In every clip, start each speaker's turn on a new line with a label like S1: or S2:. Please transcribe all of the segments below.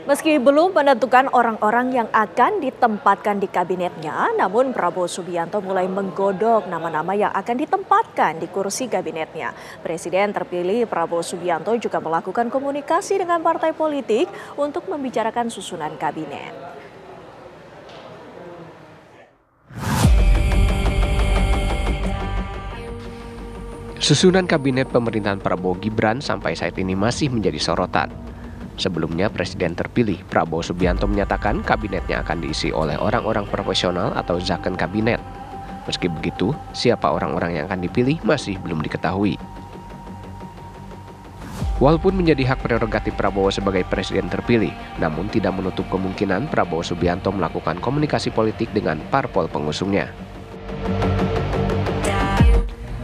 S1: Meski belum menentukan orang-orang yang akan ditempatkan di kabinetnya, namun Prabowo Subianto mulai menggodok nama-nama yang akan ditempatkan di kursi kabinetnya. Presiden terpilih Prabowo Subianto juga melakukan komunikasi dengan partai politik untuk membicarakan susunan kabinet.
S2: Susunan kabinet pemerintahan Prabowo Gibran sampai saat ini masih menjadi sorotan. Sebelumnya, Presiden terpilih Prabowo Subianto menyatakan kabinetnya akan diisi oleh orang-orang profesional atau zakon kabinet. Meski begitu, siapa orang-orang yang akan dipilih masih belum diketahui. Walaupun menjadi hak prerogatif Prabowo sebagai Presiden terpilih, namun tidak menutup kemungkinan Prabowo Subianto melakukan komunikasi politik dengan parpol pengusungnya.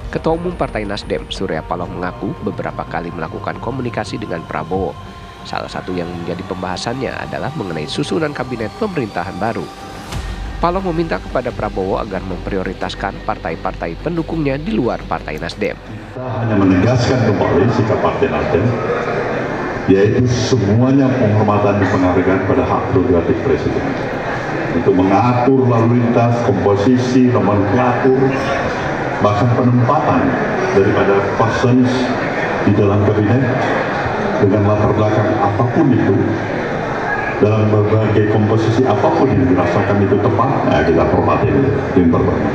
S2: Ketua Umum Partai Nasdem, Surya Paloh mengaku beberapa kali melakukan komunikasi dengan Prabowo. Salah satu yang menjadi pembahasannya adalah mengenai susunan kabinet pemerintahan baru. Paloh meminta kepada Prabowo agar memprioritaskan partai-partai pendukungnya di luar Partai Nasdem.
S3: Kita hanya menegaskan kembali sikap Partai Nasdem, yaitu semuanya penghormatan dan penghargaan pada hak prerogatif Presiden untuk mengatur lalu lintas, komposisi, nomenklatur, bahkan penempatan daripada persons di dalam kabinet dengan latar belakang apapun itu, dalam berbagai komposisi apapun yang dirasakan itu tepat, nah kita hormati itu yang pertama.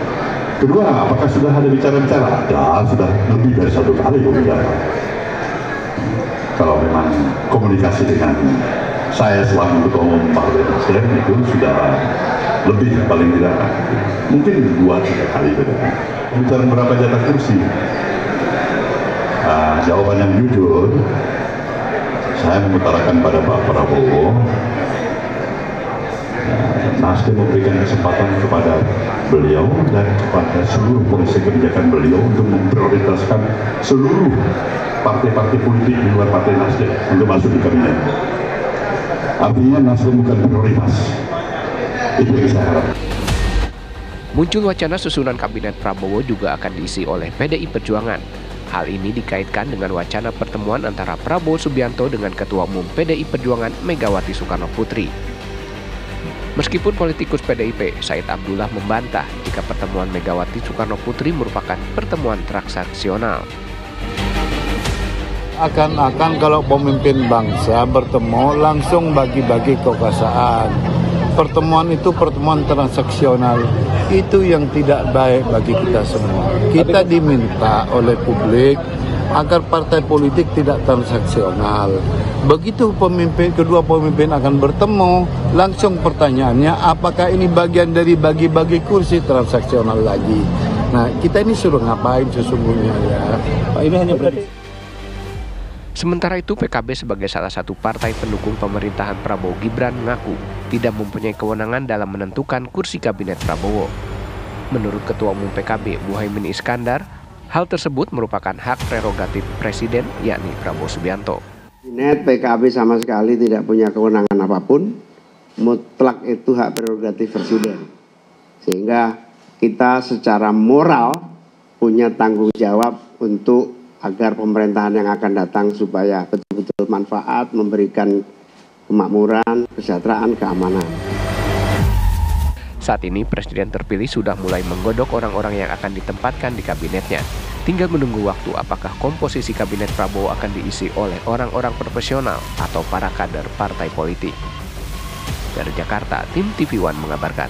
S3: Kedua, apakah sudah ada bicara-bicara? Ya, sudah lebih dari satu kali bicara. Kalau memang komunikasi dengan saya selaku Ketua Umum Partai Nasdem itu sudah lebih paling tidak mungkin 2-3 kali begitu. Bicara berapa jatah kursi? Jawaban yang jujur, saya mengutarakan pada Pak Prabowo, Nasdem memberikan kesempatan kepada beliau dan kepada seluruh polisi kebijakan beliau untuk memprioritaskan seluruh partai-partai politik di luar Partai Nasdem untuk masuk di kabinet. Artinya Nasdem bukan prioritas. Itu yang saya harap.
S2: Muncul wacana susunan kabinet Prabowo juga akan diisi oleh PDI Perjuangan. Hal ini dikaitkan dengan wacana pertemuan antara Prabowo Subianto dengan Ketua Umum PDI Perjuangan Megawati Soekarno Putri. Meskipun politikus PDIP, Said Abdullah membantah jika pertemuan Megawati Soekarno Putri merupakan pertemuan transaksional.
S4: Akan kalau pemimpin bangsa bertemu langsung bagi-bagi kekuasaan. Pertemuan itu pertemuan transaksional, itu yang tidak baik bagi kita semua. Kita diminta oleh publik agar partai politik tidak transaksional. Begitu kedua pemimpin akan bertemu, langsung pertanyaannya apakah ini bagian dari bagi-bagi kursi transaksional lagi. Nah, kita ini suruh ngapain sesungguhnya ya? Ini hanya berarti.
S2: Sementara itu, PKB sebagai salah satu partai pendukung pemerintahan Prabowo Gibran mengaku tidak mempunyai kewenangan dalam menentukan kursi kabinet Prabowo. Menurut Ketua Umum PKB, Muhaimin Iskandar, hal tersebut merupakan hak prerogatif Presiden, yakni Prabowo Subianto.
S5: Kabinet PKB sama sekali tidak punya kewenangan apapun, mutlak itu hak prerogatif Presiden. Sehingga kita secara moral punya tanggung jawab untuk agar pemerintahan yang akan datang supaya betul-betul manfaat, memberikan kemakmuran, kesejahteraan, keamanan.
S2: Saat ini Presiden terpilih sudah mulai menggodok orang-orang yang akan ditempatkan di kabinetnya. Tinggal menunggu waktu apakah komposisi kabinet Prabowo akan diisi oleh orang-orang profesional atau para kader partai politik. Dari Jakarta, tim TV One mengabarkan.